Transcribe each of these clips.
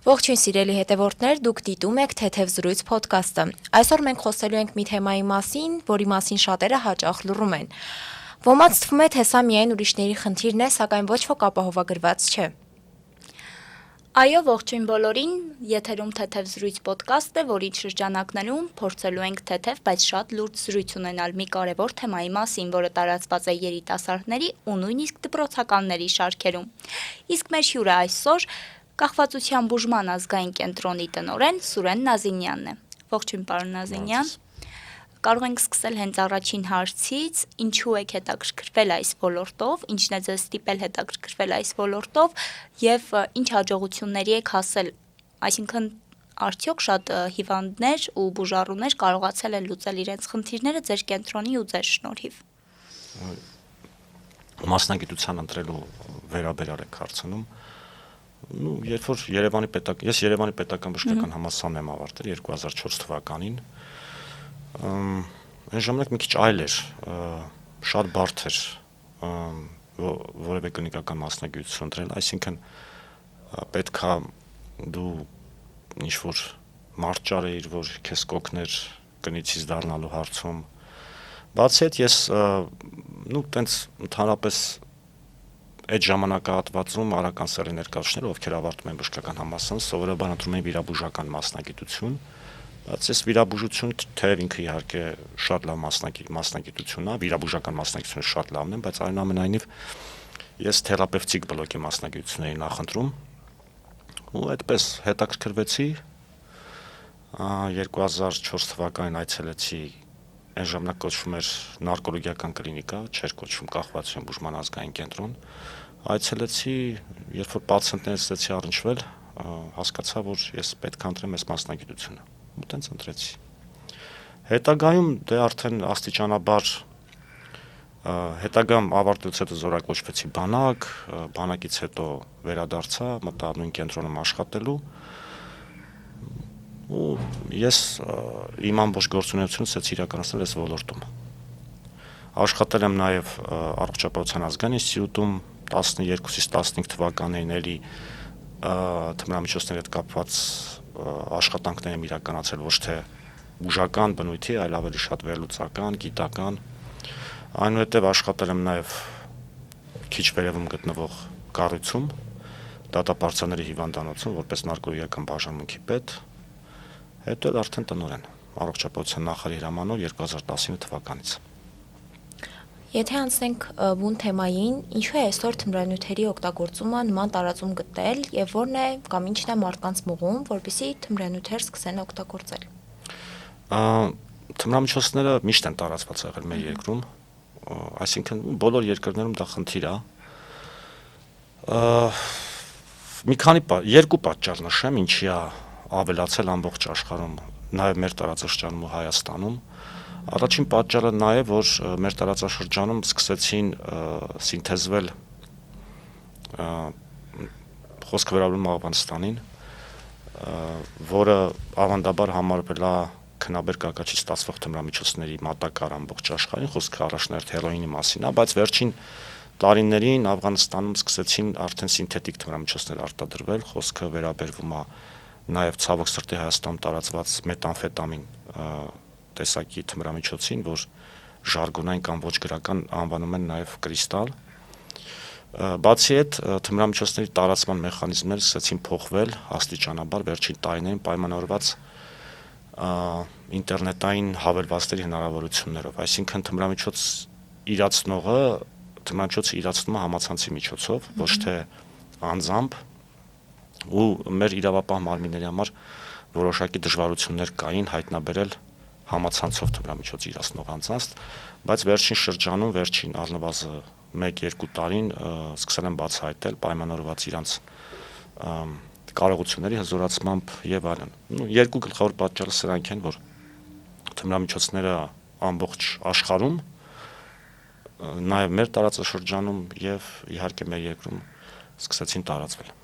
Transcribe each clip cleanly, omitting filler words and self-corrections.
Ողջույն սիրելի հետևորդներ, դուք դիտում եք Թեթև զրույց փոդքասթը։ Այսօր մենք խոսելու ենք մի թեմայի մասին, որի մասին շատերը հաճախ լռում են։ Ոմանց թվում է, թե սա միայն ուրիշների խնդիրն է, սակայն ոչ ոք ապահովագրված չէ։ Այո, ողջույն բոլորին, եթերում Թեթև զրույց պոդքասթ է, որի շրջանակներում փորձելու ենք թեթև, բայց շատ լուրջ զրույց ունենալ մի կարևոր թեմայի մասին, որը տարածված է երիտասարդների ու նույնիսկ դպրոցականների շարքերում։ Իսկ մեր հյուրը այսօր Կախվածության բուժման ազգային կենտրոնի տնօրեն Սուրեն Նազինյանն է։ Ողջույն, պարոն Նազինյան։ Կարող ենք սկսել հենց առաջին հարցից, ինչու եք հետաքրքրվել այս ոլորտով, ինչն է ձեզ ստիպել հետաքրքրվել այս ոլորտով եւ ինչ հաջողությունների եք հասել, այսինքն արդյոք շատ հիվանդներ ու բուժառուներ կարողացել են լուծել իրենց խնդիրները ձեր կենտրոնի ու ձեր շնորհիվ։ Մասնագիտության ընտրելու վերաբերյալ եք հարցնում։ Երբ որ Երևանի պետական բժշկական համալսարանն եմ ավարտել 2004 թվականին, այն ժամանակ մի քիչ այլ էր, շատ բարդ էր որևէ կլինիկական մասնագիտություն ընտրել, այսինքն պետքա դու ինչ-որ մարդ ճարեիր, որ քեզ կօգներ կնիցից դառնալու հարցում։ Բացի այդ ես տենց ընդհանրապես այդ ժամանակահատվածում արական սեռի ներկայացուցիչները, ովքեր ավարտում են բժշկական համալսարան, սովորաբար ընտրում են վիրաբուժական մասնագիտություն, բայց այս վիրաբուժություն թեև ինքը իհարկե շատ լավ մասնագիտություն է, վիրաբուժական մասնագիտությունը շատ լավն է, բայց այնուամենայնիվ ես թերապևտիկ բլոկի մասնագիտությունների նախընտրում ու այդպես հետաքրքրվեցի 2004 թվականին այցելեցի այն ժամանակ կոչվում էր նարկոլոգիական կլինիկա, չէր կոչվում Կախվածության բուժման ազգային կենտրոն, այցելեցի, երբ որ պացիենտներից ստեցի առնչվել, հասկացա, որ ես պետք է ընտրեմ այս մասնագիտությունը, ու տենց ընտրեցի։ Հետագայում դե արդեն աստիճանաբար հետագամ ավարտելուց հետո զորակոչվեցի բանակ, բանակից հետո վերադարձա, մտա նույն կենտրոնում աշխատելու, ու ես իմ ամբողջ գործունեությունը սկսեցի իրականացնել այս ոլորտում։ Աշխատել եմ նաև առողջապահության ազգային ինստիտուտում 12-ից 15 թվականներին էլի թմրամիջոցների հետ կապված աշխատանքներ եմ իրականացրել ոչ թե բուժական բնույթի, այլ ավելի շատ վերլուծական, գիտական։ Այնուհետև աշխատել եմ նաև քիչ վերևում գտնվող կառույցում, դատապարտյալների հիվանդանոցում, որպես նարկոլոգիական բաժանմունքի պետ, հետո արդեն տնօրեն, առողջապահության նախարարի հրամանով 2019 թվականից։ Եթե անցնենք բուն թեմային, ինչու է այսօր թմրանյութերի օգտագործումը նման տարածում գտել եւ որն է կամ ինչն է մարդկանց մղում, որպեսզի թմրանյութեր սկսեն օգտագործել։ Թմրամիջոցները միշտ են տարածված եղել մեր երկրում, այսինքն բոլոր երկրներում դա խնդիր է։ Երկու պատճառ նշեմ, ինչի է ավելացել ամբողջ աշխարհում, նաև մեր տարածաշրջանում ու Հայաստանում։ Առաջին պատճառը նա է, որ մեր տարածաշրջանում սկսեցին սինթեզվել խոսքը վերաբերում Աֆղանստանին, որը ավանդաբար համարվել է քնաբեր կակաչից ստացվող թմրամիջոցների մատակարար ամբողջ աշխարհին, խոսքը առաջնահերթ հերոինի մասին է, բայց վերջին տարիներին Աֆղանստանում սկսեցին արդեն սինթետիկ թմրամիջոցներ արտադրվել, խոսքը վերաբերվում է նաև ցավոք սրտի Հայաստանում տարածված մետամֆետամին տեսակի թմրամիջոցին, որ ժարգոնային կամ ոչ գրական անվանում են նաև կրիստալ։ Բացի այդ, թմրամիջոցների տարածման մեխանիզմները սկսեցին փոխվել աստիճանաբար վերջին տարիներին պայմանավորված ինտերնետային հավելվածների հնարավորություններով, այսինքն թմրամիջոցը իրացնում է համացանցի միջոցով, ոչ թե անձամբ, ու մեր իրավապահ մարմինների համար որոշակի դժվարություններ կային հայտնաբերել համացանցով թմրամիջոց իրացնող անձանց, բայց վերջին շրջանում, վերջին առնվազն 1-2 տարին սկսել են բացահայտել պայմանավորված իրանց կարողությունների հզորացմամբ եւ այլն։ Երկու գլխավոր պատճառը սրանք են, որ թմրամիջոցները ամբողջ աշխարհում, նաեւ մեր տարածաշրջանում եւ իհարկե մեր երկրում սկսեցին տարածվել։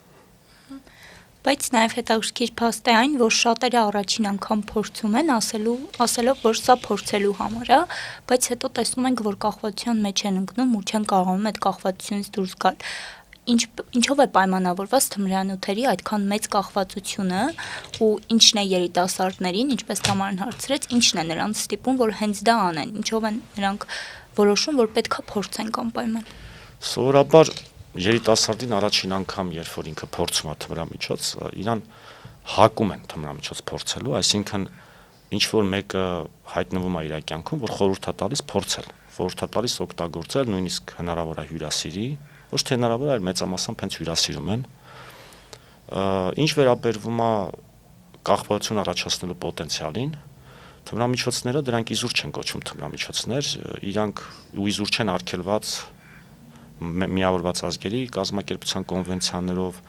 Բայց նաև հետաքրքիր փաստ է այն, որ շատերը առաջին անգամ փորձում են ասելով, որ սա փորձելու համար է, բայց հետո տեսնում ենք, որ կախվածության մեջ են ընկնում ու չեն կարողանում այդ կախվածությունից դուրս գալ։ ինչով է պայմանավորված թմրանյութերի այդքան մեծ կախվածությունը ու ինչն է երիտասարդներին, ինչպես Թամարն հարցրեց, ինչն է նրանց ստիպում, որ հենց դա անեն, ինչով են նրանք որոշում, որ պետքա փորձեն անպայման։ Սովորաբար երիտասարդին առաջին անգամ, երբ որ ինքը փորձում է թմրամիջոց, իրան հակում են թմրամիջոց փորձելու, այսինքն ինչ որ մեկը հայտնվում է իր կյանքում, որ խորհուրդ է տալիս փորձել, խորհուրդ է տալիս օգտագործել, նույնիսկ հնարավոր է հյուրասիրի, ոչ թե հնարավոր է, այլ մեծամասամբ հենց հյուրասիրում են։ Ինչ վերաբերվում է կախվածություն առաջացնելու պոտենցիալին, թմրամիջոցները դրանք իզուր չեն կոչվում թմրամիջոցներ, իրանք ու իզուր չեն արգելված միավորված ազգերի կազմակերպության կոնվենցիաներով,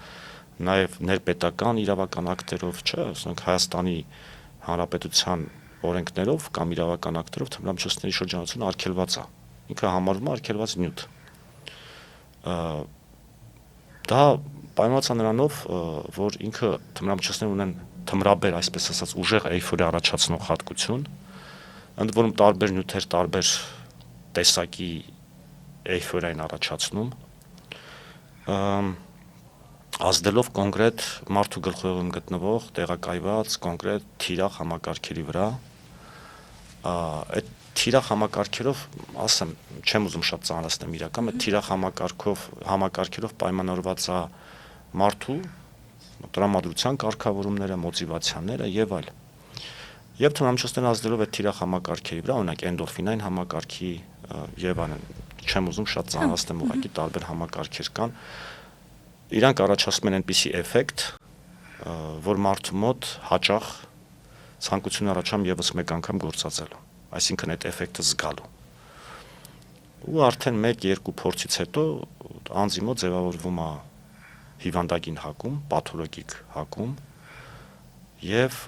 նաև ներպետական իրավական ակտերով, չէ, ասենք Հայաստանի Հանրապետության օրենքներով կամ իրավական ակտերով թմրամիջոցների շրջանառությունը արգելված է։ Ինքը համարվում է արգելված նյութ։ Դա պայմանված է նրանով, որ ինքը թմրամիջոցները ունեն թմրաբեր, այսպես ասած, ուժեղ էյֆորիա առաջացնող հատկություն, ընդ որում տարբեր նյութեր տարբեր տեսակի էյֆորիա են առաջացնում, ազդելով կոնկրետ մարդու գլխում գտնվող տեղակայված կոնկրետ թիրախ համակարգերի վրա, այդ թիրախ համակարգերով, ասեմ, չեմ ուզում շատ ծանրացնեմ իրական, այդ թիրախ համակարգերով պայմանավորված է մարդու տրամադրության կարգավորումները, մոտիվացիաները եւ այլ։ Եվ թմրամիջոցները ազդելով այդ թիրախ համակարգերի վրա, օրինակ էնդորֆինային համակարգի եւ այլն, չեմ ուզում շատ ծանրացնեմ, ուղղակի տարբեր համակարգեր կան, իրանք առաջացնում են այնպիսի էֆեկտ, որ մարդու մոտ հաճախ ցանկություն առաջանում եւս մեկ անգամ գործածելու, այսինքն այդ էֆեկտը զգալու։ Ու արդեն 1-2 փորձից հետո անձի մոտ ձևավորվում է հիվանդագին հակում, պաթոլոգիկ հակում եւ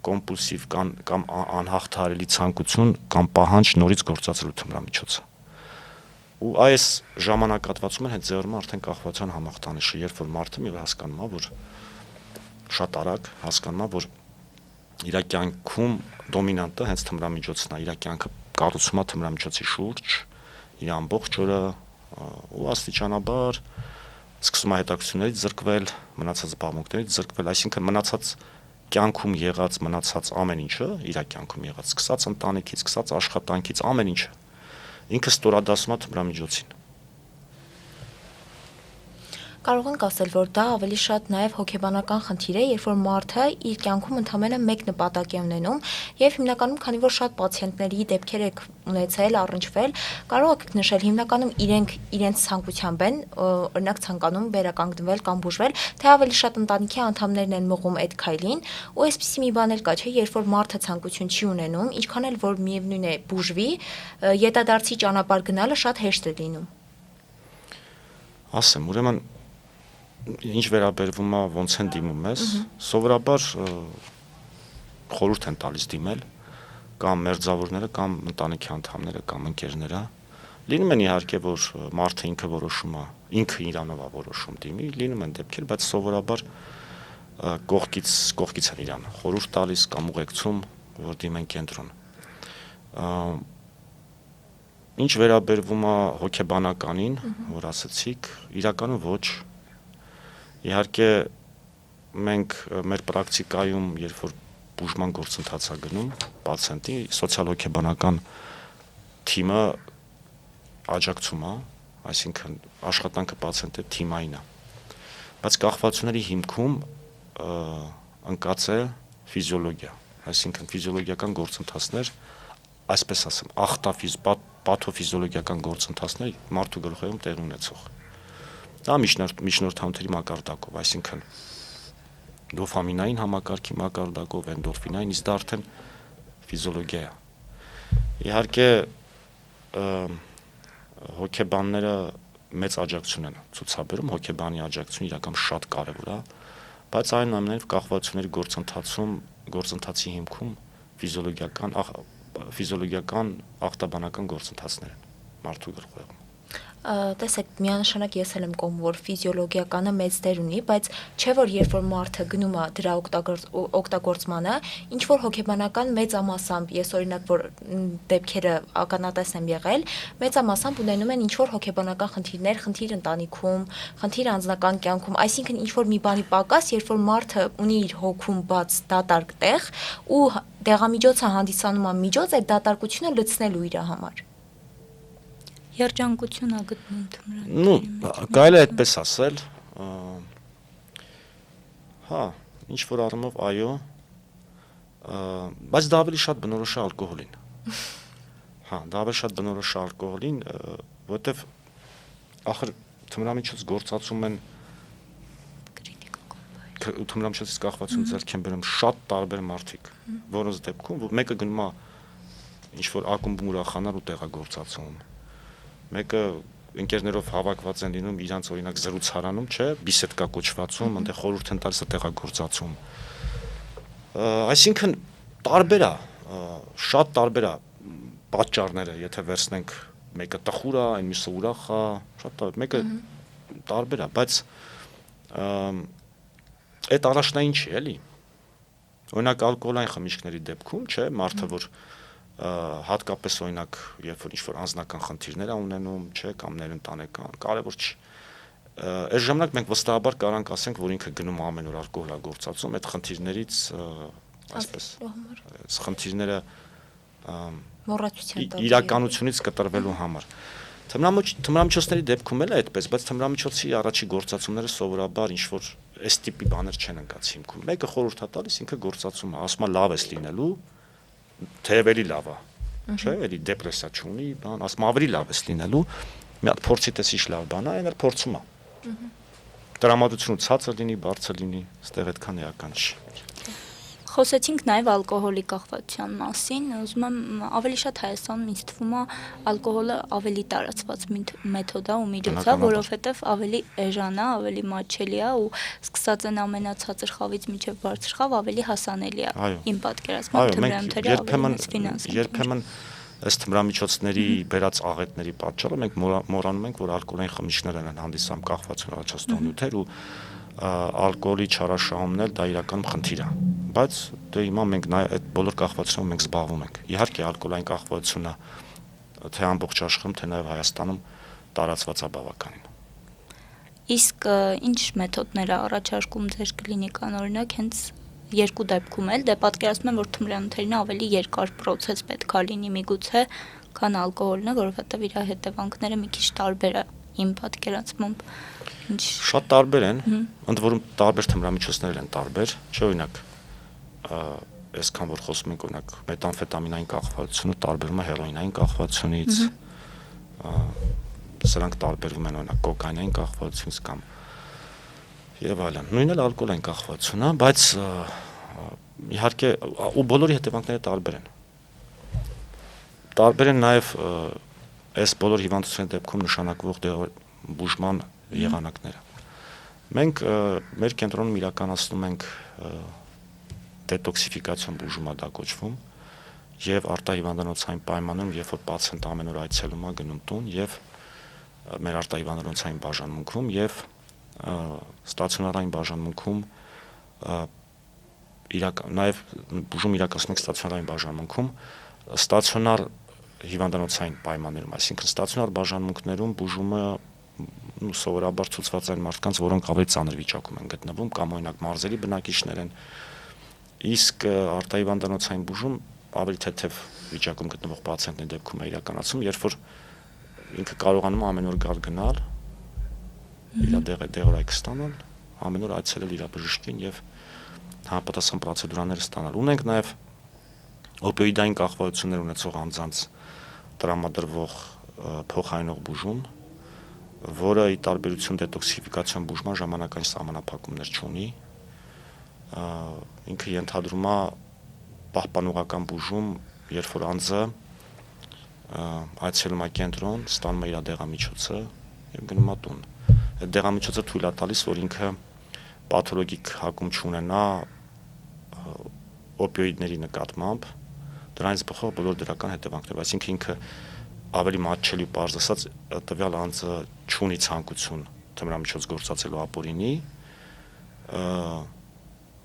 կոմպուլսիվ կամ անհաղթահարելի ցանկություն կամ պահանջ նորից գործածելու թմրամիջոցը։ Ու այս ժամանակահատվածում հենց ձևավորվում է արդեն կախվածության համախտանիշը, երբ որ մարդը մի օր հասկանում է, որ շատ արագ հասկանում է, որ իր կյանքում դոմինանտը հենց թմրամիջոցն է, իր կյանքը կառուցվում է թմրամիջոցի շուրջ, իր ամբողջ օրը ու աստիճանաբար սկսում է հետաքրքրություններից զրկվել, մնացած զբաղմունքներից զրկվել, այսինքն մնացած կյանքում եղած մնացած ամեն ինչը, իր կյանքում եղած, սկսած ընտանիքից, սկսած աշխատանքից, ամեն ինչը ինքը ստորադասում է թմրամիջոցին։ Կարող ենք ասել, որ դա ավելի շատ նաև հոգեբանական խնդիր է, երբ որ մարդը իր կյանքում ընդամենը մեկ նպատակ է ունենում եւ հիմնականում, քանի որ շատ պացիենտների դեպքեր եք ունեցել, առնչվել, կարող եք նշել հիմնականում իրենց ցանկությամբ են, օրինակ ցանկանում վերականգնվել կամ բուժվել, թե ավելի շատ ընտանիքի անդամներն են մղում այդ քայլին, ու այսպիսի մի բան էլ կա, չէ, երբ որ մարդը ցանկություն չի ունենում, ինչքան էլ որ միևնույն է բուժվի, յետադարձի ճանապարհ գնալը շատ հեշտ է լինում։ Ասեմ, ուրեմն ինչ վերաբերվում է ոնց են դիմում ես, սովորաբար խորհուրդ են տալիս դիմել կամ մերձավորները կամ ընտանիքի անդամները կամ ընկերները։ Լինում են իհարկե, որ մարդը ինքը որոշում է, ինքը իրանով է որոշում դիմի, լինում են դեպքեր, բայց սովորաբար կողքից են իրան խորհուրդ տալիս կամ ուղեկցում, որ դիմեն կենտրոն։ Ինչ վերաբերվում է հոգեբանականին, որ ասացիք, իրականում ոչ։ Իհարկե մենք մեր պրակտիկայում, երբ որ բուժման գործընթաց է գնում, պացիենտի սոցիալ-հոգեբանական թիմը աջակցում է, այսինքն աշխատանքը պացիենտի թիմային է։ Բայց կախվածությունների հիմքում ընկած է ֆիզիոլոգիա, այսինքն ֆիզիոլոգիական գործընթացներ, այսպես ասեմ, պաթոֆիզիոլոգիական գործընթացներ մարդու գլխում տեղի ունեցող։ Դա միջնորդանյութերի մակարդակով, այսինքն դոֆամինային համակարգի մակարդակով, էնդորֆինային, իսկ դա արդեն ֆիզիոլոգիա է։ Իհարկե հոգեբանները մեծ աջակցություն են ցուցաբերում, հոգեբանի աջակցությունը իրական շատ կարևոր է, բայց այնուամենայնիվ կախվածությունների գործընթացի հիմքում ֆիզիոլոգիական ախտաբանական գործընթացներ են մարդու գլխում։ Տեսեք, միանշանակ ես էլ եմ կողմ, որ ֆիզիոլոգիականը մեծ դեր ունի, բայց չէ որ երբ որ մարդը գնում է դրա օգտագործմանը, ինչ որ հոգեբանական մեծամասամբ, ես օրինակ որ դեպքերը ականատես եմ եղել, մեծամասամբ ունենում են ինչ որ հոգեբանական խնդիրներ, խնդիր ընտանիքում, խնդիր անձնական կյանքում, այսինքն ինչ որ մի բանի պակաս, երբ որ մարդը ունի իր հոգում բաց դատարկ տեղ ու դեղամիջոցը հանդիսանում է միջոց այդ դատարկությունը լցնելու իր համար։ Երջանկություն է գտնում թմրանյութերի Ну, մեջ։ կարելի է այդպես ասել։ Հա, ինչ որ առումով այո, բայց դա ավելի շատ բնորոշ է ալկոհոլին։ Հա, դա ավելի շատ բնորոշ է ալկոհոլին, որովհետև ախր թմրամիջոց գործածում են թմրամիջոցից կախվածություն ձեռք են բերում շատ տարբեր մարդիկ, որոնց դեպքում մեկը գնում է ինչ որ ակումբում ուրախանալ ու տեղագործածում։ Մեկը ընկերներով հավաքված են լինում իրանց օրինակ զրուցարանում, չէ, բիսեդկա կոչվածում, այնտեղ խորհուրդ են տալիս տեղագործածում։ Այսինքն տարբեր է, շատ տարբեր է պատճառները, եթե վերցնենք մեկը տխուր է, այն մյուսը ուրախ է, շատ տարբեր, մեկը տարբեր է, բայց այդ առաջնային չի, էլի։ Օրինակ ալկոհոլային խմիչքների դեպքում, չէ, մարդը որ հատկապես օրինակ երբ որ ինչ-որ անձնական խնդիրներ ա ունենում, չէ, կամ ներընտանեկան, կարևոր չի։ Այս ժամանակ մենք վստահաբար կարանք ասենք, որ ինքը գնում ամեն օր ալկոհոլ ա գործածում, այդ խնդիրներից այսպես խնդիրները մոռացության իրականությունից կտրվելու համար։ Թմրամիջոցների դեպքում էլ է այդպես, բայց թմրամիջոցի առաջի գործածումները սովորաբար ինչ որ այս տիպի բաներ չեն ընկած հիմքում։ Մեկը խորհուրդ ա տալիս, ինքը գործածում է, ասում է լավ էս լինելու, թեև էլի լավ է, չէ, էլի դեպրեսիա չունի, բան, ասում ավելի լավ էս լինելու, մի հատ փորձի տեսիչ լավ բան է, այն էլ փորձում է։ Տրամադրությունը ցածր լինի, բարձր լինի, այստեղ այդքան էական չի։ Խոսեցինք նաև ալկոհոլի կախվածության մասին, ուզում եմ ավելի շատ Հայաստանում ինձ թվում է ալկոհոլը ավելի տարածված մեթոդ է ու միջոց է, որովհետև ավելի էժան է, ավելի մատչելի է ու սկսած են ամենացածր խավից մինչև բարձր խավ ավելի հասանելի է։ Իմ պատկերացմամբ թմրանյութերը ավելի մեծ ֆինանս են։ Երբեմն ըստ թմրամիջոցների բերած աղետների պատճառով մենք մոռանում ենք, որ ալկոհոլային խմիչքներն են հանդիսանում կախվածություն առաջացնող նյութեր ու ալկոհոլի չարաշահումն էլ դա իրականում խնդիր է, բայց դե հիմա մենք այդ բոլոր կախվածությունով մենք զբաղվում ենք։ Իհարկե ալկոհոլային կախվածությունը թե ամբողջ աշխարհում, թե նաև Հայաստանում տարածված է բավականին։ Իսկ ինչ մեթոդներ է առաջարկում ձեր կլինիկան, օրինակ հենց երկու դեպքում էլ, դե պատկերացնում եմ, որ թմրանյութերին ավելի երկար process պետք է լինի միգուցե, քան ալկոհոլն է, որովհետև իր հետևանքները մի քիչ տարբեր է իմ պատկերացմամբ։ Շատ տարբեր են, ընդ որում տարբեր թմրամիջոցներ են տարբեր, չէ, օրինակ, այսքան որ խոսում ենք օրինակ մետամֆետամինային կախվածությունը տարբերում է հերոինային կախվածությունից, սրանք տարբերվում են օրինակ կոկաինային կախվածությունից կամ եւ այլն։ Նույնն էլ ալկոհոլային կախվածությունն է, բայց իհարկե ու բոլորի հետևանքները տարբեր են։ Տարբեր են նաեւ այս բոլոր հիվանդությունների դեպքում նշանակվող բուժման եղանակները։ Մենք մեր կենտրոնում իրականացնում ենք դետոքսիֆիկացիոն բուժում է դա կոչվում եւ արտահիվանդանոցային պայմաններում, երբ որ պացիենտ ամեն օր այցելում է գնում տուն եւ մեր արտահիվանդանոցային բաժանմունքում եւ ստացիոնարային բաժանմունքում նաեւ բուժում իրականացնում ենք ստացիոնարային բաժանմունքում ստացիոնար հիվանդանոցային պայմաններում, այսինքն ստացիոնար բաժանմունքներում բուժումը սովորաբար ցուցված են մարդկանց, որոնք ավելի ծանր վիճակում են գտնվում կամ օրինակ մարզերի բնակիչներ են, իսկ արտահիվանդանոցային բուժում ավելի թեթև վիճակում գտնվող պացիենտների դեպքում է իրականացում, երբ որ ինքը կարողանում է ամեն օր գալ գնալ, իր դեղորայք ստանալ, ամեն օր այցելել իր բժշկին եւ համապատասխան պրոցեդուրաներ ստանալ։ Ունենք նաեւ օպիոիդային կախվածություններ ունեցող անձանց տրամադրվող փոխարինող բուժում, որը ի տարբերություն դետոքսիֆիկացիոն բուժման ժամանակային սահմանափակումներ չունի, ինքը ենթադրում է պահպանողական բուժում, երբ որ անձը այցելում է կենտրոն, ստանում է իր դեղամիջոցը եւ գնում է տուն։ Այդ դեղամիջոցը թույլ է տալիս, որ ինքը պաթոլոգիկ հակում չունենա օպիոիդների նկատմամբ, դրանից բխող բոլոր դրական հետևանքներով, այսինքն ինքը ավելի մատչելի բարձ ասած տվյալ անձը չունի ցանկություն թմրամիջոց գործածելու ապօրինի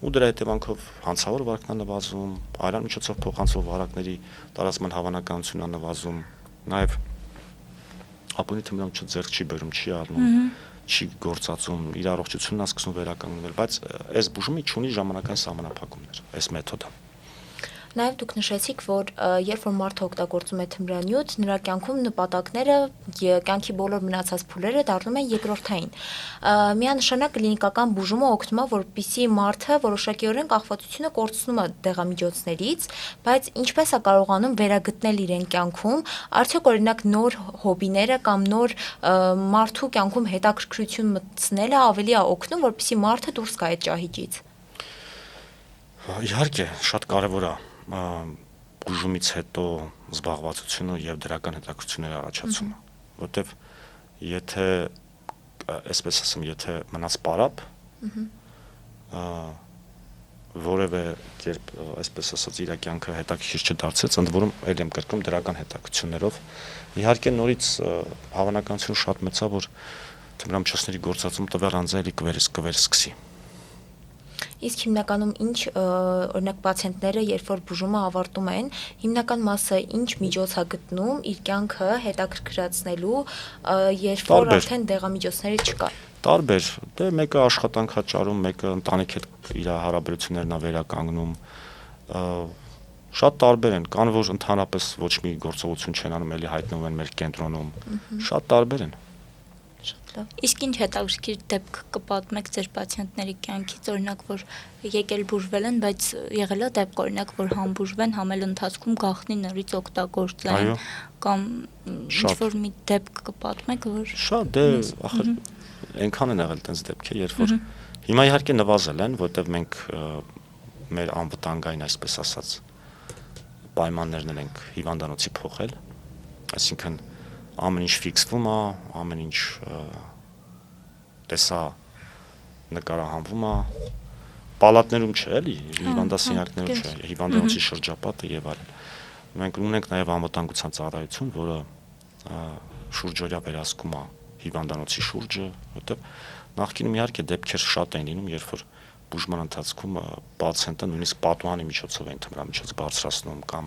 ու դրա հետևանքով հանցավոր վարկն է նվազում, այլան միջոցով փոխանցվող վարակների տարածման հավանականությունն է նվազում, նաև ապօրինի թմրամիջոց ձեռք չի բերում, չի առնում, չի գործածում, իր առողջությունն է սկսում վերականգնվել, բայց այս բուժումը չունի ժամանակային սահմանափակումներ, այս մեթոդը։ Նաև դուք նշեցիք, որ երբ որ մարդը օգտագործում է թմրանյութ, նրա կյանքում նպատակները, կյանքի բոլոր մնացած փուլերը դառնում են երկրորդային։ Միանշանակ կլինիկական բուժումը օգնում է, որպեսզի մարդը որոշակիորեն կախվածությունը կորցնում է դեղամիջոցներից, բայց ինչպես է կարողանում վերագտնել իրեն կյանքում, արդյոք օրինակ նոր հոբիները կամ նոր մարդու կյանքում հետաքրքրություն մտցնելը ավելի է օգնում, որպեսզի մարդը դուրս գա այդ ճահիճից։ Իհարկե, շատ կարևոր է բուժումից հետո զբաղվածությունը եւ դրական հետաքրքրությունների առաջացումը, որտեվ եթե այսպես ասեմ, եթե մնաց պարապ, որևէ կերպ այսպես ասած իր կյանքը հետաքրքիր չդարձեց, ընդ որում ել եմ կրկնում դրական հետաքրքրություններով, իհարկե նորից հավանականություն շատ մեծ է, որ թմրամիջոցների գործածում տվյալ անձը էլի կվերսկսի։ Իսկ հիմնականում ինչ օրինակ պացիենտները, երբ որ բուժումը ավարտում են, հիմնական մասը ինչ միջոց է գտնում իր կյանքը հետաքրքրացնելու, երբ որ արդեն դեղամիջոցները չկա։ Տարբեր, դե մեկը աշխատանք է ճարում, մեկը ընտանիքի հետ իր հարաբերություններն է վերականգնում, շատ տարբեր են, կան որ ընդհանրապես ոչ մի գործողություն չեն անում, էլի հայտնվում են մեր կենտրոնում, շատ տարբեր են։ Իսկ ինչ հետաքրքիր դեպք կպատմեք ձեր պացիենտների կյանքից, օրինակ, որ եկել բուժվել են, բայց եղել է դեպք, օրինակ, որ համբուժվեն, համել ընթացքում գաղտնի նորից օգտագործել են, կամ ինչ-որ մի դեպք կպատմեք, որ… Շատ, դե, ախր, այնքան են եղել տենց դեպքեր, երբ որ հիմա իհարկե նվազել են, որտեղ մենք մեր անվտանգային, այսպես ասած, պայմաններն ենք հիվանդանոցի փոխել, այսինքն ամեն ինչ ֆիքսվում է, ամեն ինչ տեսա նկարահանվում է, պալատներում չէ, էլի, հիվանդասենյակներում չէ, հիվանդանոցի շրջապատը եւ այլն։ Մենք ունենք նաեւ անվտանգության ծառայություն, որը շուրջօրյա վերահսկում է հիվանդանոցի շուրջը, որտեղ նախկինում իհարկե դեպքեր շատ են լինում, երբ որ բուժման ընթացքում պացիենտը նույնիսկ պատուհանի միջոցով են թմրամիջոց բարձրացնում կամ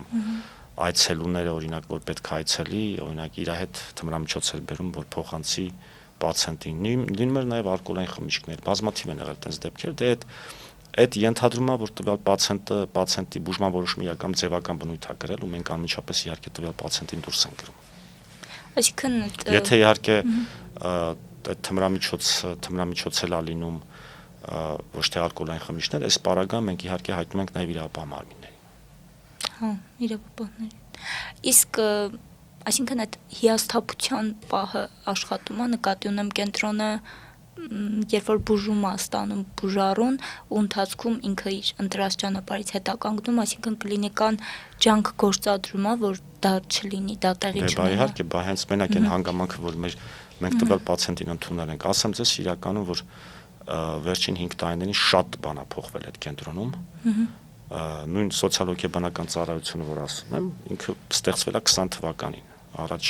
այցելուները օրինակ որ պետք է այցելի, օրինակ իր հետ թմրամիջոց էր բերում, որ փոխանցի պացիենտին։ Լինում էր նաև ալկոհոլային խմիչքներ, բազմաթիվ են եղել այդպես դեպքեր, դե այդ ենթադրում է, որ տվյալ պացիենտի բուժման որոշումը իրական ձևական բնույթ է կրել ու մենք անմիջապես իհարկե տվյալ պացիենտին դուրս ենք գրում։ Այսինքն եթե իհարկե թմրամիջոցել է լինում ոչ թե ալկոհոլային խմիչքներ, այս պարագան մենք իհարկե հայտնում ենք նաև իրապահ մարմիններին։ Հա, իրավապահներին։ Իսկ այսինքն այդ հիասթափության պահը աշխատում է, նկատի ունեմ կենտրոնը, երբ որ բուժում է ստանում բուժառուն ու ընթացքում ինքը իր ընտրած ճանապարհից հետականգնում, այսինքն կլինիկան ջանք գործադրում է, որ դա չլինի, դա տեղի չունենա։ Բա իհարկե, բա հենց մենակ այն հանգամանքը, որ մենք տվյալ պացիենտին ընդունել ենք, ասեմ ձեզ իրականում, որ վերջին 5 տարիներին շատ բան է փոխվել այդ կենտրոնում։ Նույն սոցիալ-հոգեբանական ծառայությունը, որ ասում եմ, ինքը ստեղծվել է 20 թվականին, առաջ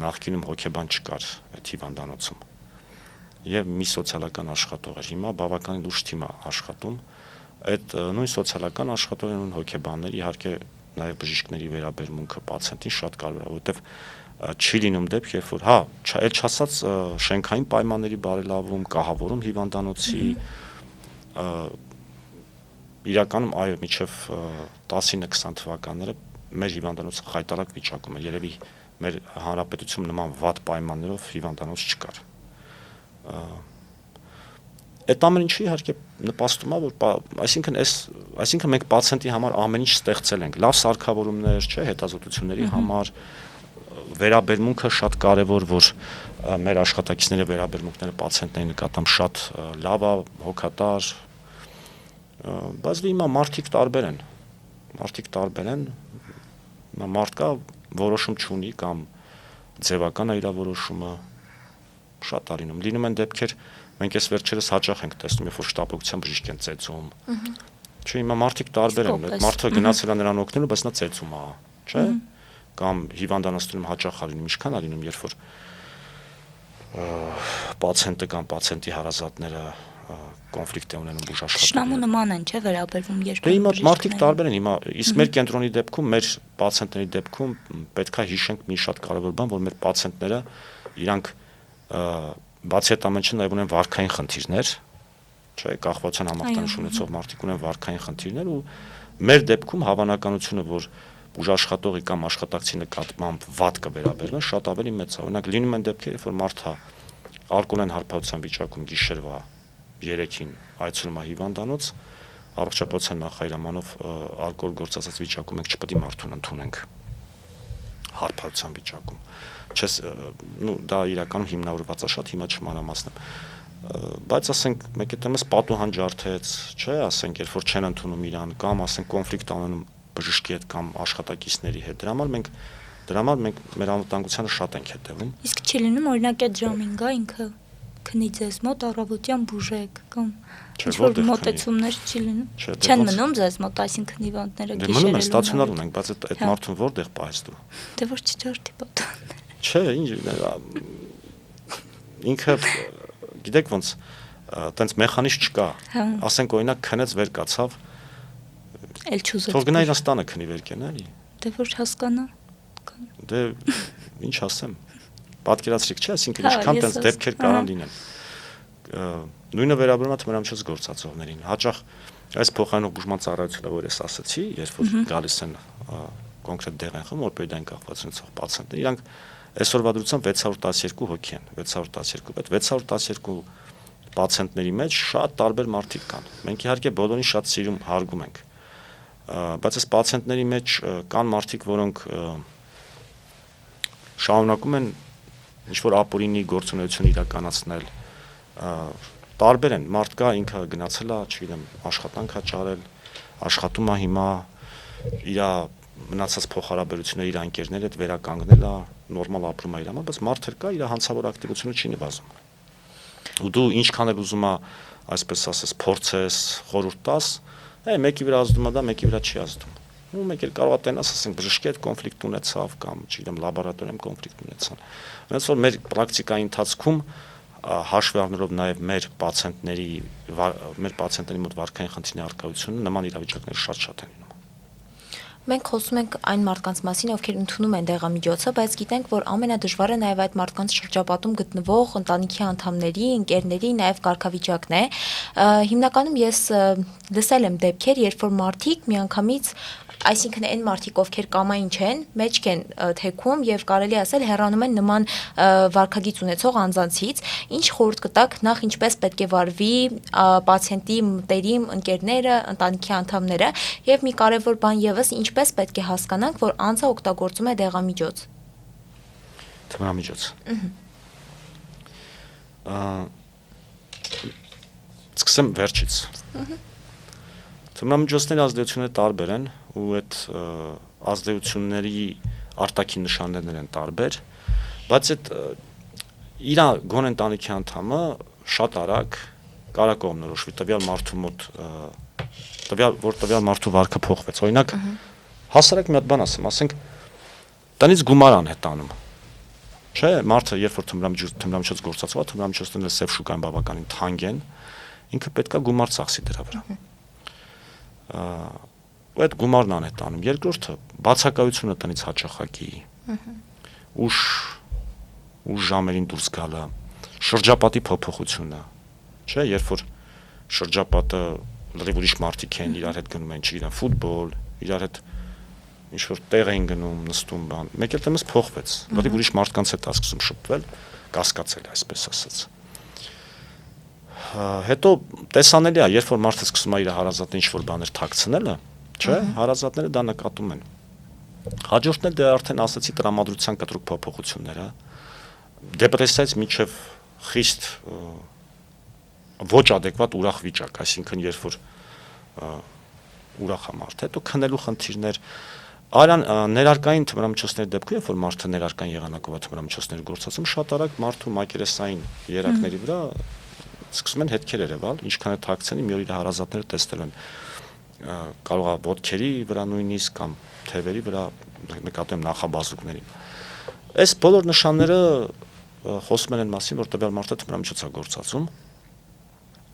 նախկինում հոգեբան չկար այդ հիվանդանոցում եւ մի սոցիալական աշխատող էր, հիմա բավականին լուրջ թիմ է աշխատում, այդ նույն սոցիալական աշխատողը նույն հոգեբաններ, իհարկե նաեւ բժիշկների վերաբերմունքը պացիենտին շատ կարեւոր է, որովհետեւ չի լինում դեպք, երբ որ, հա, այլ չասած շենքային պայմանների բարելավում, կահավորում հիվանդանոցի, իրականում այո, մինչև 19-20 թվականները մեր հիվանդանոցը խայտարակ վիճակում էր, երևի մեր հանրապետությունում նման վատ պայմաններով հիվանդանոց չկար։ Այդ ամեն ինչը իհարկե նպաստում է, որ այսինքն մենք պացիենտի համար ամեն ինչ ստեղծել ենք, լավ սարքավորումներ, չէ, հետազոտությունների համար, վերաբերմունքը շատ կարևոր, որ մեր աշխատակիցների վերաբերմունքները պացիենտների նկատմամբ շատ լավ է, հոգատար, բայց հիմա մարդիկ տարբեր են, մարդկա որոշում չունի կամ ձևական է իր որոշումը, շատ է լինում են դեպքեր, մենք այս վերջերս հաճախ ենք տեսնում, երբ որ շտապօգնության բժիշկ են ծեծում, չէ, հիմա մարդիկ տարբեր են, մարդը գնացել է նրան օգնելու, բայց նա ծեծում է, չէ, կամ հիվանդանոցներում հաճախ ալինում, ինչքան ալինում, երբ որ պացիենտը կամ պացիենտի հարազատները կոնֆլիկտ է ունենում բուժաշխատողի։ Շնամու նման են, չէ, վերաբերվում երբ։ Դե հիմա մարդիկ տարբեր են, հիմա իսկ մեր կենտրոնի դեպքում, մեր պացիենտների դեպքում պետքա հիշենք մի շատ կարևոր բան, որ մեր պացիենտները իրանք բացի այդ ամենը նաև ունեն վարքային խնդիրներ, չէ, կախվածության համախտանիշ ունեցող մարդիկ ունեն վարքային խնդիրներ ու մեր դեպքում հավանականությունը, որ բուժաշխատողի կամ աշխատակցի նկատմամբ վատ կվերաբերվեն, շատ ավելի մեծ է։ Օրինակ լինում են դեպքեր, երբ որ մարդը ալկոհոլային հարբեցության վիճակում գիշերվա 3-ին այցելում է հիվանդանոց, առողջապահության նախարարամանով ալկոհոլ գործածած վիճակում մենք չպետք է մարդուն ընդունենք հարբեցության վիճակում։ Չես, դա իրականում հիմնավորված է շատ, հիմա չմանրամասնեմ։ Բայց ասենք մեկ է դեմս պատուհան ջարդեց, չէ, ասենք երբ որ չեն ընդունում իրան կամ ասենք կոնֆլիկտ անանում բժշկի հետ կամ աշխատակիցների հետ, դրա համար մենք մեր անվտանգությանը շատ ենք հետևում։ Իսկ չի լինում օրինակ այդ ժամին գա ինքը քնի ձեզ մոտ առավոտյան բուժեք կամ ինչ-որ մոտեցումներ չի լինում։ Չեն մնում ձեզ մոտ, այսինքն հիվանդները գիշերել։ Մնում են, ստացիոնար ունենք, բայց այդ մարդուն որտեղ պահես դու։ Դե որ չջարդի պատանն։ Չէ, ինքը գիտեք ոնց տենց մեխանիզմ չկա։ Ասենք օրինակ քնեց վեր կացավ։ Էլ չուզեց։ Թող գնա իր ստանը քնի վեր կենա, էլի։ Դե որ հասկանա։ Դե ինչ ասեմ։ Պատկերացրիք, չէ, այսինքն ինչքան տենց դեպքեր կարան լինեն։ Նույնը վերաբերում է թմրամիջոց գործածողներին։ Հաճախ այս փոխանցող բուժման ծառայությունը, որ ես ասացի, երբ որ գալիս են կոնկրետ դեղ են խմում, օրպեդիային կախվածություն ունեցող պացիենտներ, իրանք այսօրվա դրությամբ 612 հոգի են, 612, այդ 612 պացիենտների մեջ շատ տարբեր մարդիկ կան։ Մենք իհարկե բոլորին շատ սիրում հարգում ենք։ Բայց այս պացիենտների մեջ կան մարդիկ, որոնք շարունակում են ինչ-որ ապօրինի գործունեություն իրականացնել, տարբեր են, մարդ կա ինքը գնացել է, չգիտեմ, աշխատանք է ճարել, աշխատում է հիմա, իր մնացած փոխհարաբերությունները իր ընկերների հետ վերականգնել է, նորմալ ապրում է իր համար, բայց մարդը կա, իր հանցավոր ակտիվությունը չի նվազում։ Ու դու ինչքան էլ ուզում ես, այսպես ասես, փորձես, խորհուրդ տաս, մեկի վրա ազդում է դա, մեկի վրա չի ազդում։ Ու մեկ էլ կարող է տենաս, ասենք, բժշկի հետ կոնֆլիկտ ունեցավ կամ, չգիտեմ, լաբորատորիայում կոնֆլիկտ ունեցան։ Ոնց որ մեր պրակտիկայի ընթացքում հաշվի առնելով նաև մեր պացիենտների մոտ վարքային խնդիրների առկայությունը նման իրավիճակներ շատ են լինում։ Մենք խոսում ենք այն մարդկանց մասին, ովքեր ընդունում են դեղամիջոցը, բայց գիտենք, որ ամենադժվարը նաև այդ մարդկանց շրջապատում գտնվող ընտանիքի անդամների, ընկերների նաև կարգավիճակն է։ Հիմնականում ես լսել եմ դեպքեր, երբ որ մարդիկ միանգամից, այսինքն այն մարդիկ, ովքեր կամային չեն, մեջք են թեքում եւ կարելի ասել հեռանում են նման վարքագիծ ունեցող անձանցից, ինչ խորհուրդ կտաք նախ ինչպես պետք է վարվի պացիենտի մտերիմ ընկերները, ընտանիքի անդամները եւ մի կարեւոր բան եւս ինչպես պետք է հասկանանք, որ անձը օգտագործում է դեղամիջոց։ Թմրամիջոց։ Սկսեմ վերջից։ Թմրամիջոցների ազդեցությունները տարբեր են ու այդ ազդեցությունների արտաքին նշաններն են տարբեր, բայց այդ իր գոն ընտանիքի անդամը շատ արագ կարա կողմնորոշվի տվյալ մարդու մոտ որ տվյալ մարդու վարքը փոխվեց։ Օրինակ հասարակ մի հատ բան ասենք, տնից գումար անհետանում։ Չէ, մարդը երբ որ թմրամիջոց գործածવા, թմրամիջոցները սև շուկայում բավականին թանկ են, ինքը պետքա գումար ծախսի դրա վրա։ Ու այդ գումարն անհետանում։ Երկրորդը բացակայությունը տնից հաճախակի։ Ուշ ժամերին դուրս գալը, շրջապատի փոփոխությունը։ Չէ, երբ որ շրջապատը լրիվ ուրիշ մարդիկ են, իրար հետ գնում են, չգիտեմ, ֆուտբոլ, իրար հետ ինչ որ տեղ էին գնում, նստում բան։ Մեկ էլ դեմս փոխվեց։ Լրիվ ուրիշ մարդկանց հետ ասկսում շփվել, կասկածել, այսպես ասած։ Հետո տեսանելի է, երբ որ մարդը սկսում է իր հարազատը ինչ-որ բաներ թաքցնելը, չէ, հարազատները դա նկատում են։ Հաջորդն էլ դե արդեն ասացի տրամադրության կտրուկ փոփոխությունները, դեպրեսիայից մինչև խիստ ոչ adekvat ուրախ վիճակ, այսինքն երբ որ ուրախ է մարդը, հետո քնելու խնդիրներ, արյան ներարկային թմրամիջոցների դեպքում, երբ որ մարդը ներարկային եղանակով է թմրամիջոցներ գործածում, շատ արագ մարդու մակերեսային երակների վրա սկսում են հետքեր երևալ, ինչքան է թաքցնի, մի օր իր հարազատները տեսնել են։ կարող է ոտքերի վրա նույնիսկ կամ թևերի վրա նկատեմ նախաբազուկների։ Այս բոլոր նշանները խոսում են այն մասին, որ տվյալ մարդը թմրամիջոց է գործածում։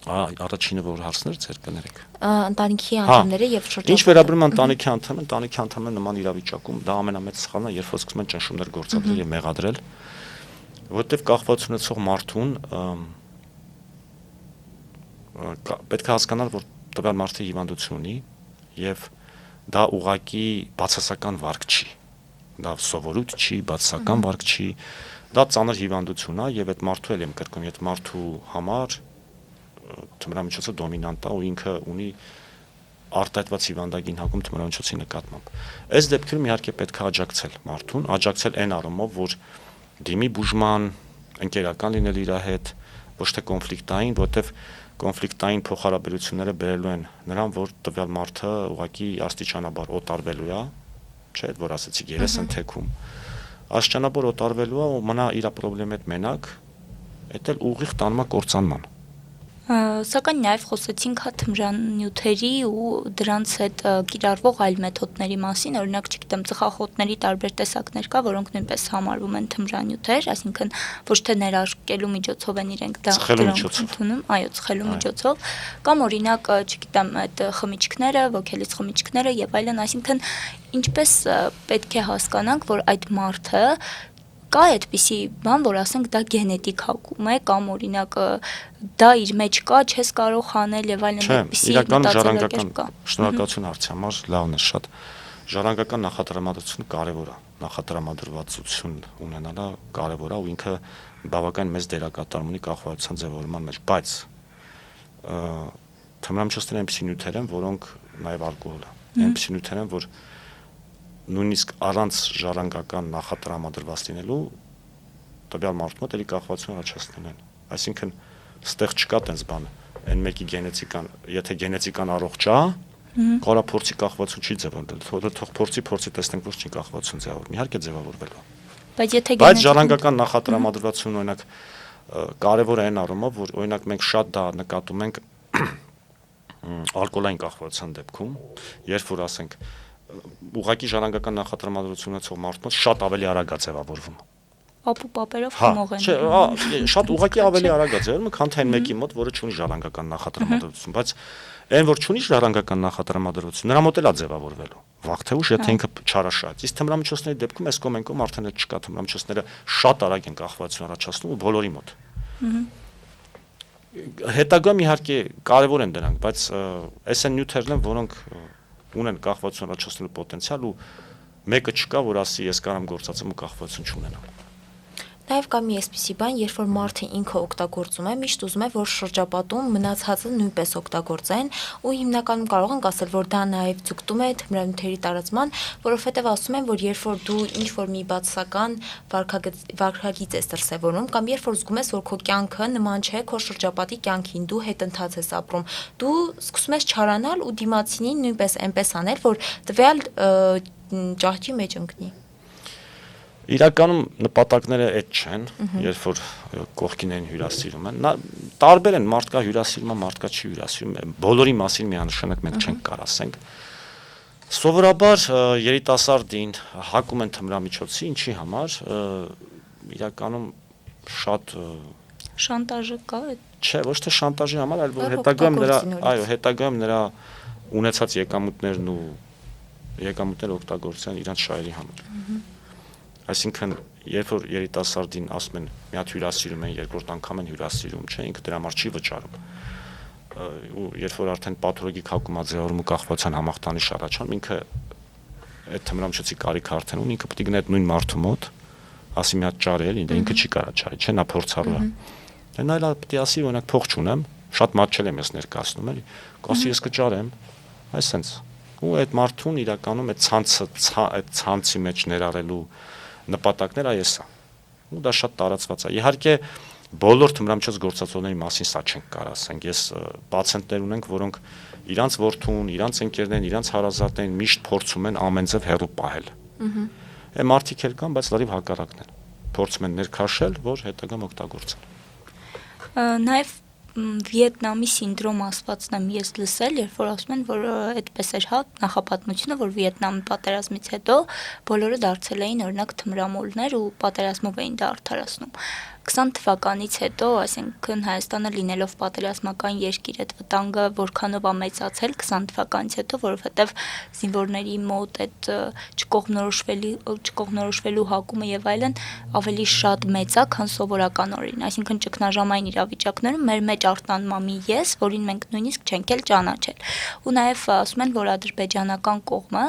Առաջինը որ հարցներ ձեր կներեք։ Ընտանիքի անդամները եւ շրջապատը։ Ինչ վերաբերում է ընտանիքի անդամները նման իրավիճակում դա ամենամեծ սխալն է, երբ որ սկսում են ճնշումներ գործադրել եւ մեղադրել, որովհետեւ կախված ունեցող մարդուն պետք է հասկանալ, որ տվյալ մարդը հիվանդություն ունի եւ դա ուղղակի բացասական վարք չի։ Դա սովորույթ չի, բացասական վարք չի, դա ծանր հիվանդություն է եւ այդ մարդու էլ եմ կրկնում, այդ մարդու համար թմրամիջոցը դոմինանտ է ու ինքը ունի արտահայտված հիվանդագին հակում թմրամիջոցի նկատմամբ։ Այս դեպքերում իհարկե պետք է աջակցել մարդուն, աջակցել այն առումով, որ դիմի բուժման, ընկերական լինել իր հետ, ոչ թե կոնֆլիկտային, որտեվ կոնֆլիկտային փոխհարաբերությունները բերելու են նրան, որ տվյալ մարդը ուղղակի աստիճանաբար օտարվելու է, չէ՞, որ ասեցիք երես ընթեքում, աստիճանաբար օտարվելու է ու մնա իր խնդրի հետ մենակ, դա էլ ուղիղ տանում է կործանման։ Սակայն նաև խոսեցինք թմրանյութերի ու դրանց հետ կիրառվող այլ մեթոդների մասին, օրինակ, չգիտեմ, ծխախոտների տարբեր տեսակներ կա, որոնք նույնպես համարվում են թմրանյութեր, այսինքն ոչ թե ներարկելու միջոցով են իրենք դա ընդունում, այո, ծխելու միջոցով, կամ օրինակ, չգիտեմ, այդ խմիչքները, ոգելից խմիչքները եւ այլն, այսինքն ինչպես պետք է հասկանանք, որ այդ մարդը կա այդպիսի բան, որ ասենք դա գենետիկ հակում է կամ օրինակ դա իր մեջ կա, չես կարող հանել եւ այլն այդպիսի մտածելակերպ կա։ Շնորհակալություն հարցի համար, լավն է շատ։ Ժառանգական նախատրամադրությունը կարևոր է, նախատրամադրվածություն ունենալը կարևոր է ու ինքը բավական մեծ դերակատարում ունի կախվածության ձևավորման մեջ, բայց թմրամիջոցները այնպիսի նյութեր են, որոնք նաեւ ալկոհոլ է, այնպիսի նյութեր են, որ նույնիսկ առանց ժառանգական նախատրամադրված լինելու տվյալ մարդու մոտ էլի կախվածություն առաջացնում են։ Այսինքն ստեղ չկա տենց բան, այն մեկի գենետիկան, եթե գենետիկան առողջ է, կարա փորձի կախվածություն չի ձևավորվել, թող փորձի տեսնենք որ չի կախվածություն ձևավորվում, իհարկե ձևավորվելու է։ Բայց ժառանգական նախատրամադրվածությունը օրինակ կարևոր է այն առումով, որ օրինակ մենք շատ դա նկատում ենք ալկոհոլային կախվածության դեպքում, երբ որ ասենք ուղղակի ժառանգական նախատրամադրություն ունեցող մարդու շատ ավելի արագ է ձևավորվում։ Ապու պապերով խմող են։ Չէ, շատ ուղղակի ավելի արագ է ձևավորվում, քան թե այն մեկի մոտ, որը չունի ժառանգական նախատրամադրություն, բայց այն որ չունի ժառանգական նախատրամադրություն, նրա մոտ էլ է ձևավորվելու։ Վաղ թե ուշ, եթե ինքը չարաշահեց։ Իսկ թմրամիջոցների դեպքում այս կոմենկում արդեն չկա, թմրամիջոցները շատ արագ են կախվածություն առաջացնում ու բոլորի մոտ։ Հետագայում իհարկե կարևոր են դրանք, բայց այս են նյութերն են, որոնք ունեն կախվածություն առաջացնելու պոտենցիալ ու մեկը չկա, որ ասի ես կարամ գործածեմ ու կախվածություն չունենամ։ Նաև կա մի այսպիսի բան, երբ որ մարդը ինքը օգտագործում է, միշտ ուզում է, որ շրջապատում մնացածը նույնպես օգտագործեն, ու հիմնականում կարող ենք ասել, որ դա նաև ձգտում է թմրանյութերի տարածման, որովհետև ասում են, որ երբ որ դու ինչ-որ մի բացասական վարքագիծ ես դրսևորում, կամ երբ որ զգում ես, որ քո կյանքը նման չէ քո շրջապատի կյանքին, դու հետընթաց ես ապրում, դու սկսում ես չարանալ ու դիմացինին նույնպես այնպես անել, որ տվյալ ճահճի մեջ ընկնի։ Իրականում նպատակները այդ չեն, երբ որ կողքին են հյուրասիրում են, տարբեր են, մարդկա հյուրասիրում է, մարդկա չի հյուրասիրում, բոլորի մասին միանշանակ մենք չենք կարող ասենք։ Սովորաբար երիտասարդին հակում են թմրամիջոցի, ինչի համար, իրականում շատ շանտաժը կա է։ Չէ, ոչ թե շանտաժի համար, այլ որ հետագայում նրա ունեցած եկամուտներն ու եկամուտները օգտագործեն իրանց շահերի համար։ Այսինքն, երբ որ երիտասարդին ասում են մի հատ հյուրասիրում են, երկրորդ անգամ են հյուրասիրում, չէ, ինքը դրա համար չի վճարում։ Ու երբ որ արդեն պաթոլոգիկ հակում ձևավորում ու կախվածության համախտանիշ առաջանում, ինքը այդ թմրամիջոցի կարիք արդեն ունի, ինքը պետք է գնա այդ նույն մարդու մոտ, ասի մի հատ ճարի էլի, ինքը չի կարա ճարի, չէ, նա փորձառու է։ Դա նայලා պետք է ասի, օրինակ փող չունեմ, շատ մատչել եմ ես ներկայացնում էլի, կասի ես կճարեմ, այսպես։ Ու այդ մարդուն իրականում այդ ցանցի մեջ ներառելու նպատակները այս է։ Ու դա շատ տարածված է։ Իհարկե բոլոր թմրամիջոց գործածողների մասին սա չենք կարող ասենք։ Ես պացիենտներ ունենք, որոնք իրանց որդուն, իրանց ընկերներին, իրանց հարազատներին միշտ փորձում են ամենձև հեռու պահել։ Այդ մարդիկ էլ կան, բայց լրիվ հակառակն են։ Փորձում են ներքաշել, որ հետագամ օգտագործեն։ Նաև Վիետնամի սինդրոմ ասվածն եմ ես լսել, երբ որ ասում են, որ այդպես էր նախապատմությունը, որ Վիետնամի պատերազմից հետո բոլորը դարձել էին օրինակ թմրամոլներ ու պատերազմով էին դա արդարացնում։ 20 թվականից հետո, այսինքն Հայաստանը լինելով պատերազմական երկիր, այդ վտանգը որքանով է մեծացել 20 թվականից հետո, որովհետև զինվորների մոտ այդ չկողմնորոշվելու հակումը եւ այլն ավելի շատ մեծ է, քան սովորական օրերին, այսինքն ճգնաժամային իրավիճակներում մեր մեջ արտանվում է մի ես, որին մենք նույնիսկ չենք էլ ճանաչել։ Ու նաեւ ասում են, որ ադրբեջանական կողմը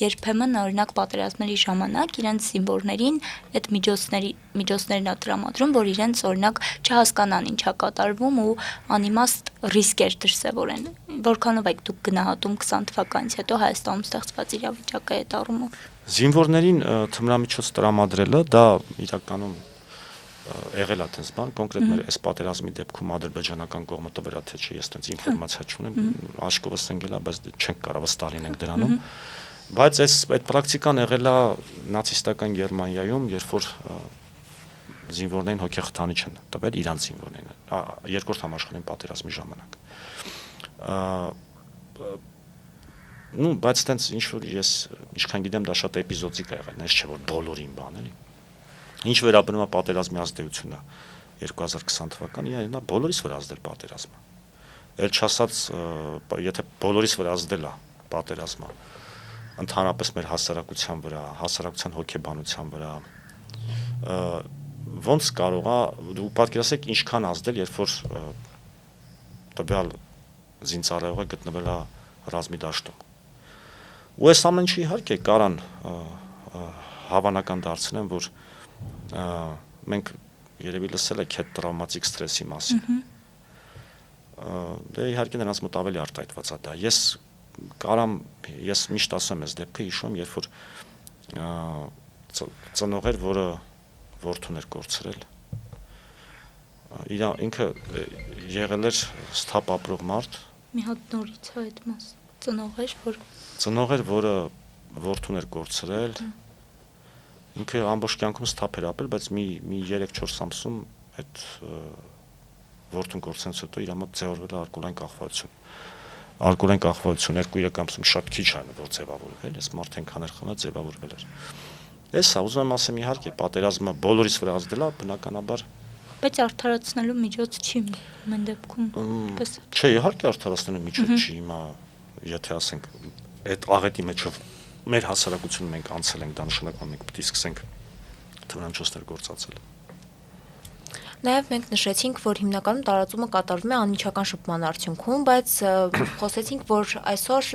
երբեմն օրինակ պատերազմների ժամանակ իրենց զինվորներին այդ միջոցներն է տրամադրում, որ իրենց օրինակ չհասկանան ինչա կատարվում ու անիմաստ ռիսկեր դրսևորեն։ Որքանով եք դուք գնահատում 20 թվականից հետո Հայաստանում ստեղծված իրավիճակը այդ առումով։ Զինվորներին թմրամիջոց տրամադրելը դա իրականում եղել է այդպես բան, կոնկրետ մեր այս պատերազմի դեպքում ադրբեջանական կողմը տվերա թե չէ, ես այդպես ինֆորմացիա չունեմ, աշկովս ընկել է, բայց չենք կարող վստահ լինենք դրանում։ Բայց այդ պրակտիկան եղել է նացիստական Գերմանիայում, երբ որ զինվորներին հոգեխթանիչ են տվել իրանց զինվորներին երկրորդ համաշխարհային պատերազմի ժամանակ։ Բայց այտենց ինչ որ ես ինչքան գիտեմ դա շատ էպիզոդիկ է եղել, այս չէ որ բոլորին բան էլի։ Ինչ վերաբերում է պատերազմի ազդեցությունը 2020 թվականին, նա բոլորիս վրա ազդել պատերազմը։ Էլ չասած, եթե բոլորիս վրա ազդել է պատերազմը, ընդհանրապես մեր հասարակության վրա, հասարակության հոգեբանության վրա, ոնց կարող է դու պատկերացեք ինչքան ազդել, երբ որ տվյալ զինծառայողը գտնվել է ռազմի դաշտում։ Ու այս ամեն ինչը իհարկե կարան հավանական դարձնեն, որ մենք երևի լսել եք հետ տրավմատիկ ստրեսի մասին։ Դե իհարկե նրանց մոտ ավելի արտահայտված է դա։ Ես միշտ ասում եմ այս դեպքը հիշում, երբ որ ծնող էր, որը որդուն էր կորցրել։ Ինքը եղել էր սթափ ապրող մարդ։ Մի հատ նորից է այդ մաս։ Ծնող էր, որը որդուն էր կորցրել։ Ինքը ամբողջ կյանքում սթափ էր ապրել, բայց մի 3-4 ամսում այդ որդուն կորցնելուց հետո իր մոտ ձևավորվել է ալկոհոլային կախվածություն։ Ալկոհոլային կախվածություն 2-3 ամսում շատ քիչ է, որ ձևավորվել, այս մարդը այնքան էր խմել, ձևավորվել էր։ Էսա ուզում եմ ասեմ իհարկե պատերազմը բոլորիս վրա ազդել է, բնականաբար, բայց արդարացնելու միջոց չի մեն դեպքում։ Չէ, իհարկե արդարացնելու միջոց չի, հիմա եթե ասենք այդ աղետի մեջով մեր հասարակությունը մենք անցել ենք, դա նշանակում է մենք պետք է սկսենք թմրամիջոցներ գործածել։ Նաև մենք նշեցինք, որ հիմնականում տարածումը կատարվում է անմիջական շփման արդյունքում, բայց խոսեցինք, որ այսօր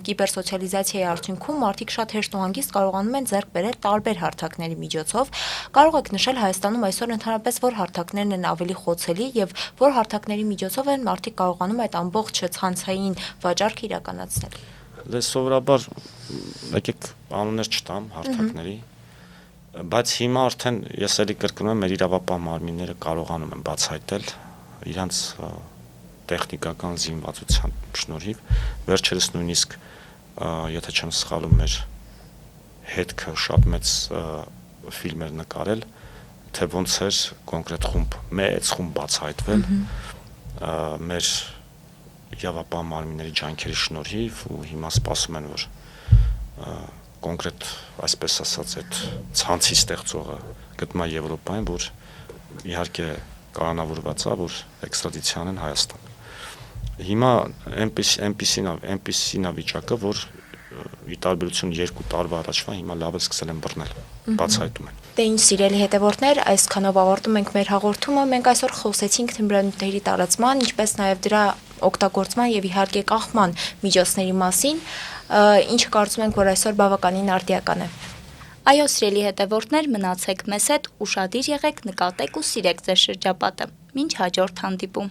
կիբերսոցիալիզացիայի արդյունքում մարդիկ շատ հեշտ ու հանգիստ կարողանում են ձեռք բերել տարբեր հարթակների միջոցով։ Կարող եք նշել Հայաստանում այսօր ընդհանրապես որ հարթակներն են ավելի խոցելի եւ որ հարթակների միջոցով են մարդիկ կարողանում այդ ամբողջ ցանցային վաճառքը իրականացնել։ Դե սովորաբար եկեք անուններ չտամ հարթակների, բայց հիմա արդեն ես էլի կրկնում եմ մեր իրավապահ մարմինները կարողանում են բացահայտել իրանց տեխնիկական զինվածության շնորհիվ, վերջերս նույնիսկ եթե չեմ սխալվում մեր հետքը շատ մեծ ֆիլմեր նկարել, թե ոնց էր կոնկրետ մեծ խումբ բացահայտվել մեր իրավապահ մարմինների ջանքերի շնորհիվ ու հիմա սպասում են որ կոնկրետ այսպես ասած այդ ցանցի ստեղծողը գտնվում է Եվրոպայում, որ իհարկե կանոնավորված է, որ էքստրադիցիան են Հայաստան։ Հիմա այնպիսին վիճակը, որ ի տարբերություն 2 տարվա առաջվա հիմա լավ է սկսել են բռնել, բացահայտում են։ Դե ինչ սիրելի հետևորդներ, այսքանով ավարտում ենք մեր հաղորդումը։ Մենք այսօր խոսեցինք թմրանյութերի տարածման, ինչպես նաև դրա օգտագործման եւ իհարկե կախման միջոցների մասին, ինչը կարծում ենք, որ այսօր բավականին արդիական է։ Այո, սիրելի հետևորդներ, մնացեք մեզ հետ, ուշադիր եղեք, նկատեք ու սիրեք ձեր շրջապատը։ Մինչ հաջորդ հանդիպում։